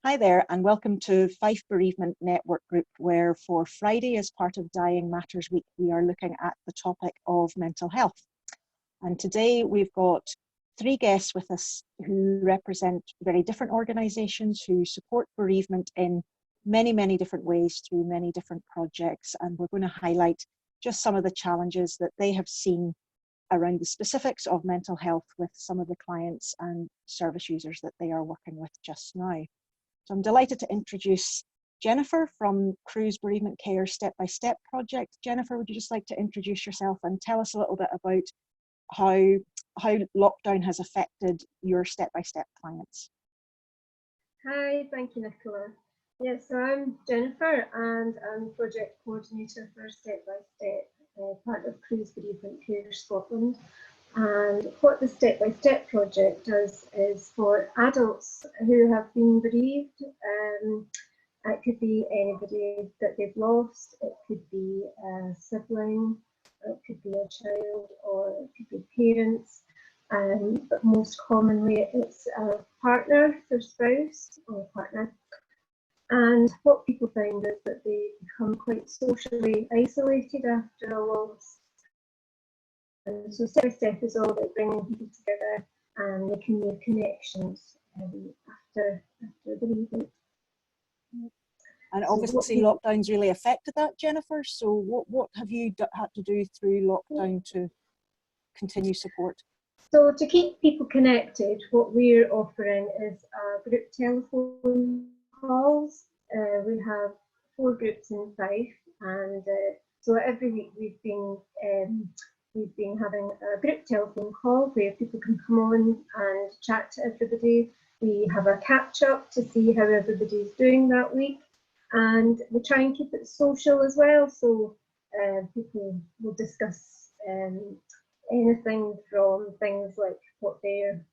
Hi there, and welcome to Fife Bereavement Network Group, where for Friday, as part of Dying Matters Week, we are looking at the topic of mental health. And today we've got three guests with us who represent very different organisations who support bereavement in many, many different ways through many different projects. And we're going to highlight just some of the challenges that they have seen around the specifics of mental health with some of the clients and service users that they are working with just now. So I'm delighted to introduce Jennifer from Crew's Bereavement Care Step-by-Step project. Jennifer, would you just like to introduce yourself and tell us a little bit about how lockdown has affected your step-by-step clients? Hi, thank you, Nicola. Yes, so I'm Jennifer and I'm project coordinator for Step-by-Step, part of Crew's Bereavement Care Scotland. And what the Step-by-Step project does is for adults who have been bereaved. It could be anybody that they've lost, it could be a sibling, it could be a child, or it could be parents. But most commonly it's a partner, their spouse or partner. And what people find is that they become quite socially isolated after a loss. And so Step-by-Step is all about bringing people together and making new connections after bereavement. And obviously lockdown's really affected that, Jennifer. So what have you had to do through lockdown to continue support? So to keep people connected, what we're offering is group telephone calls. We have 4 groups in Fife, and so every week we've been having a group telephone call where people can come on and chat to everybody. We have a catch up to see how everybody's doing that week, and we try and keep it social as well. So people will discuss anything from things like what their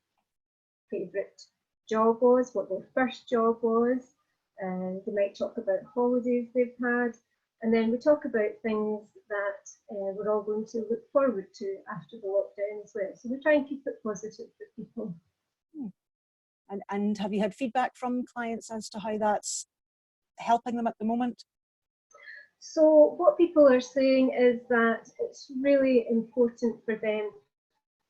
favourite job was, what their first job was. They might talk about holidays they've had, and then we talk about things that we're all going to look forward to after the lockdown as well. So we try and keep it positive for people. And have you had feedback from clients as to how that's helping them at the moment? So what people are saying is that it's really important for them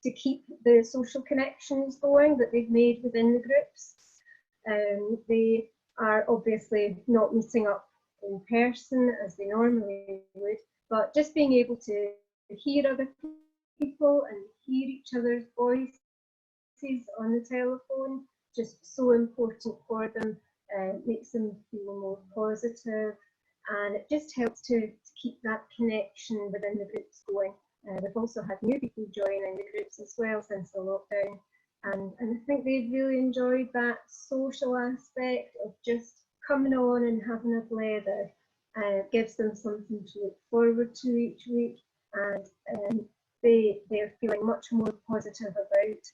to keep the social connections going that they've made within the groups. They are obviously not meeting up in person as they normally would, but just being able to hear other people and hear each other's voices on the telephone, just so important for them, makes them feel more positive, and it just helps to keep that connection within the groups going. We've also had new people joining the groups as well since the lockdown, and I think they've really enjoyed that social aspect of just coming on and having a blather. It gives them something to look forward to each week, and they're feeling much more positive about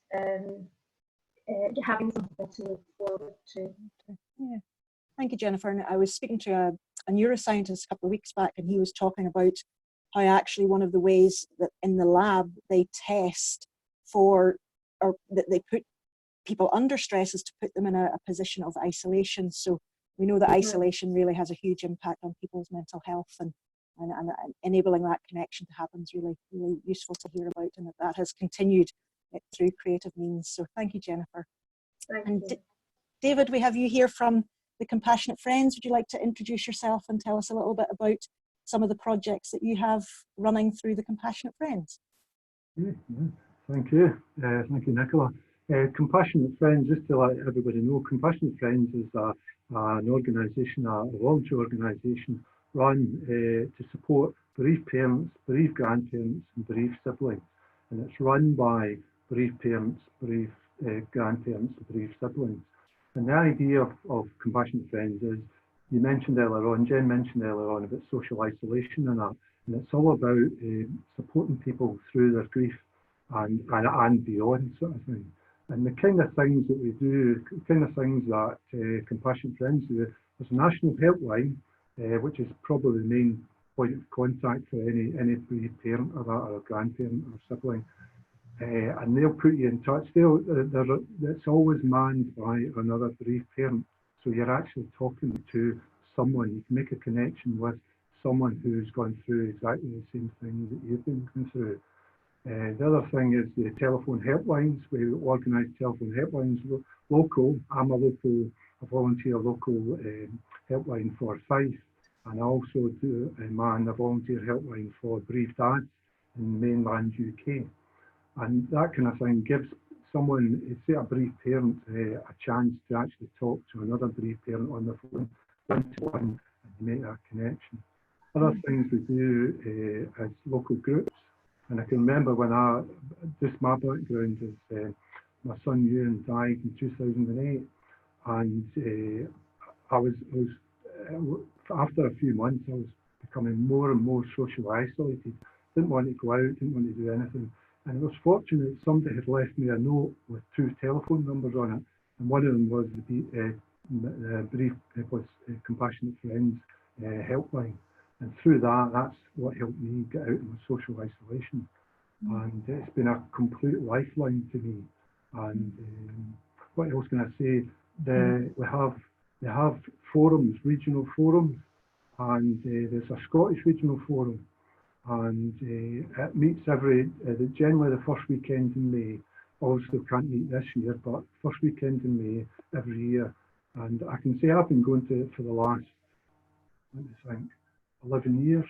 having something to look forward to. Yeah. Thank you, Jennifer. And I was speaking to a neuroscientist a couple of weeks back, and he was talking about how actually one of the ways that in the lab they test for, or that they put people under stress, is to put them in a position of isolation. So we know that isolation really has a huge impact on people's mental health, and enabling that connection to happen is really, really useful to hear about, and that has continued through creative means. So thank you, Jennifer. Thank you. David, we have you here from the Compassionate Friends. Would you like to introduce yourself and tell us a little bit about some of the projects that you have running through the Compassionate Friends? Thank you. Thank you, Nicola. Compassionate Friends, just to let everybody know, Compassionate Friends is an organisation, a voluntary organisation run to support bereaved parents, bereaved grandparents and bereaved siblings. And it's run by bereaved parents, bereaved grandparents and bereaved siblings. And the idea of Compassionate Friends is, you mentioned earlier on, Jen mentioned earlier on about social isolation and that, and it's all about supporting people through their grief and beyond, sort of thing. And the kind of things that we do, kind of things that Compassionate Friends do, there's a national helpline, which is probably the main point of contact for any bereaved parent or that, or a grandparent or sibling. And they'll put you in touch. It's always manned by another bereaved parent. So So you're actually talking to someone. You can make a connection with someone who's gone through exactly the same thing that you've been going through. The other thing is the telephone helplines. We organise telephone helplines local. I'm a volunteer local helpline for Fife, and I also do man a volunteer helpline for bereaved dads in mainland UK. And that kind of thing gives someone, say a bereaved parent, a chance to actually talk to another bereaved parent on the phone, one-to-one, and make that connection. Other things we do as local groups, and I can remember when just my background is my son Ewan died in 2008, and after a few months I was becoming more and more socially isolated. Didn't want to go out, didn't want to do anything. And I was fortunate somebody had left me a note with 2 telephone numbers on it, and one of them was the Compassionate Friends helpline. And through that, that's what helped me get out of my social isolation. And it's been a complete lifeline to me. And what else can I say? We have forums, regional forums, and there's a Scottish regional forum, and it meets generally the first weekend in May. Obviously can't meet this year, but first weekend in May every year. And I can say I've been going to it for the last, let me think, 11 years.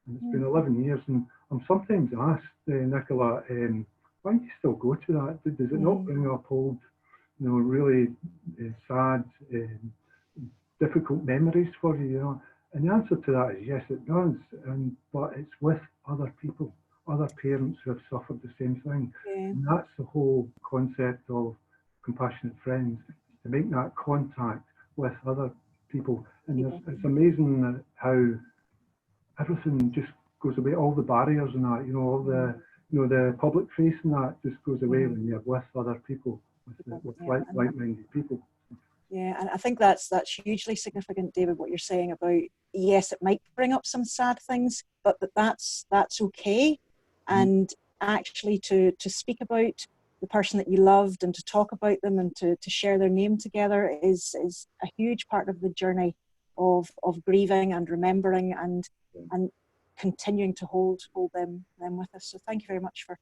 And it's been 11 years, and I'm sometimes asked, Nicola, why do you still go to that? Does it not bring up old, really sad, difficult memories for you, And the answer to that is yes, it does. But it's with other people, other parents who have suffered the same thing. Yeah. And that's the whole concept of Compassionate Friends, to make that contact with other people. And it's amazing how everything just goes away, all the barriers and that, all the public face and that just goes away when you're with other people, with like-minded people. Yeah, and I think that's hugely significant, David, what you're saying about, yes, it might bring up some sad things, but that's okay. And actually to speak about the person that you loved and to talk about them and to share their name together is a huge part of the journey of grieving and remembering and continuing to hold them with us. So thank you very much for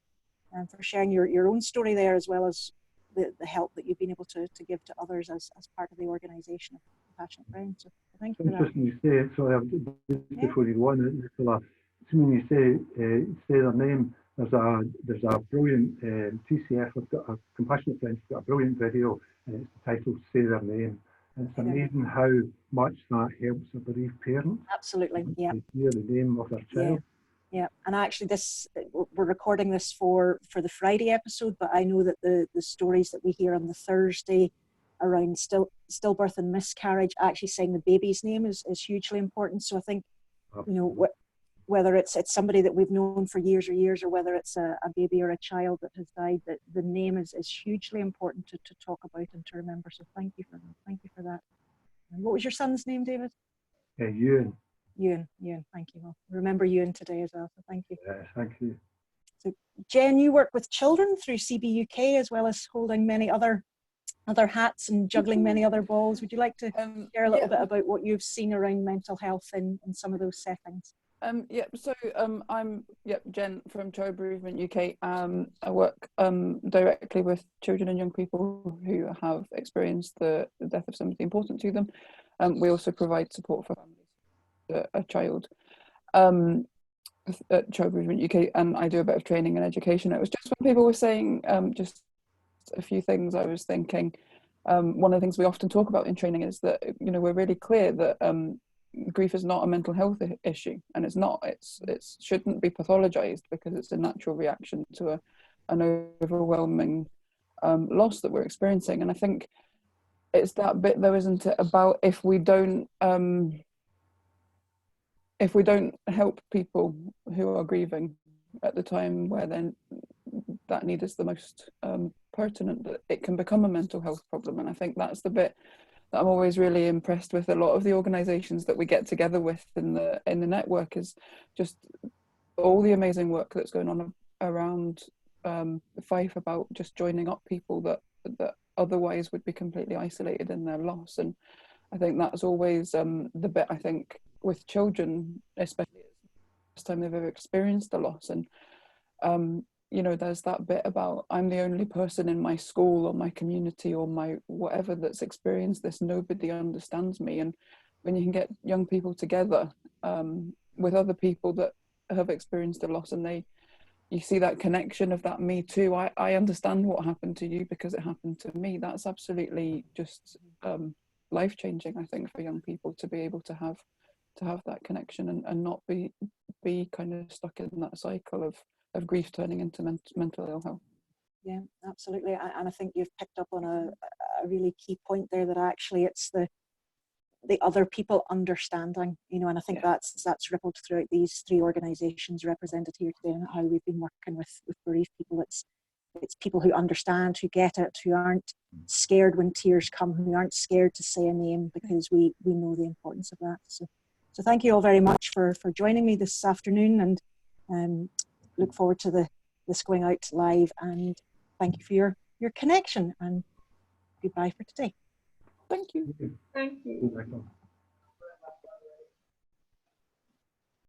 sharing your own story there, as well as the help that you've been able to give to others as part of the organisation of Compassionate Friends. So thank you for that. Interesting you say, sorry, before you go on, Nicola, when you say their name, there's a brilliant TCF, we've got a Compassionate Friends, got a brilliant video, and it's titled Say Their Name. And it's amazing how much that helps a bereaved parent. Absolutely, yeah. To hear the name of their child. Yeah, and actually we're recording this for the Friday episode, but I know that the stories that we hear on the Thursday around stillbirth and miscarriage, actually saying the baby's name is hugely important. So I think, whether it's somebody that we've known for years or whether it's a baby or a child that has died, that the name is hugely important to talk about and to remember. So thank you for that. And what was your son's name, David? Ewan. Ewan, thank you. Well, remember Ewan today as well, so thank you. Yes, thank you. So Jen, you work with children through CBUK as well as holding many other hats and juggling many other balls. Would you like to share a little bit about what you've seen around mental health in some of those settings? I'm Jen from Child Bereavement UK. I work directly with children and young people who have experienced the death of somebody important to them. We also provide support for families, a child at Child Bereavement UK, and I do a bit of training and education. It was just when people were saying just a few things, I was thinking one of the things we often talk about in training is that we're really clear that grief is not a mental health issue, and it shouldn't be pathologized because it's a natural reaction to an overwhelming loss that we're experiencing. And I think it's that bit though, isn't it, about if we don't help people who are grieving at the time where then that need is the most pertinent, that it can become a mental health problem. And I think that's the bit that I'm always really impressed with a lot of the organisations that we get together with in the network, is just all the amazing work that's going on around Fife about just joining up people that otherwise would be completely isolated in their loss. And I think that's always the bit, I think, with children, especially the first time they've ever experienced a loss. And you know, there's that bit about, I'm the only person in my school or my community or my whatever that's experienced this, nobody understands me. And when you can get young people together with other people that have experienced a loss, and you see that connection of that me too, I understand what happened to you because it happened to me. That's absolutely just life-changing, I think, for young people to be able to have that connection and not be kind of stuck in that cycle of grief turning into mental ill health. Yeah, absolutely. And I think you've picked up on a really key point there, that actually it's the other people understanding, you know, and I think that's rippled throughout these three organisations represented here today, and how we've been working with bereaved people. It's people who understand, who get it, who aren't scared when tears come, who aren't scared to say a name, because we know the importance of that. So thank you all very much for joining me this afternoon, and look forward to this going out live, and thank you for your connection, and goodbye for today. Thank you. Thank you.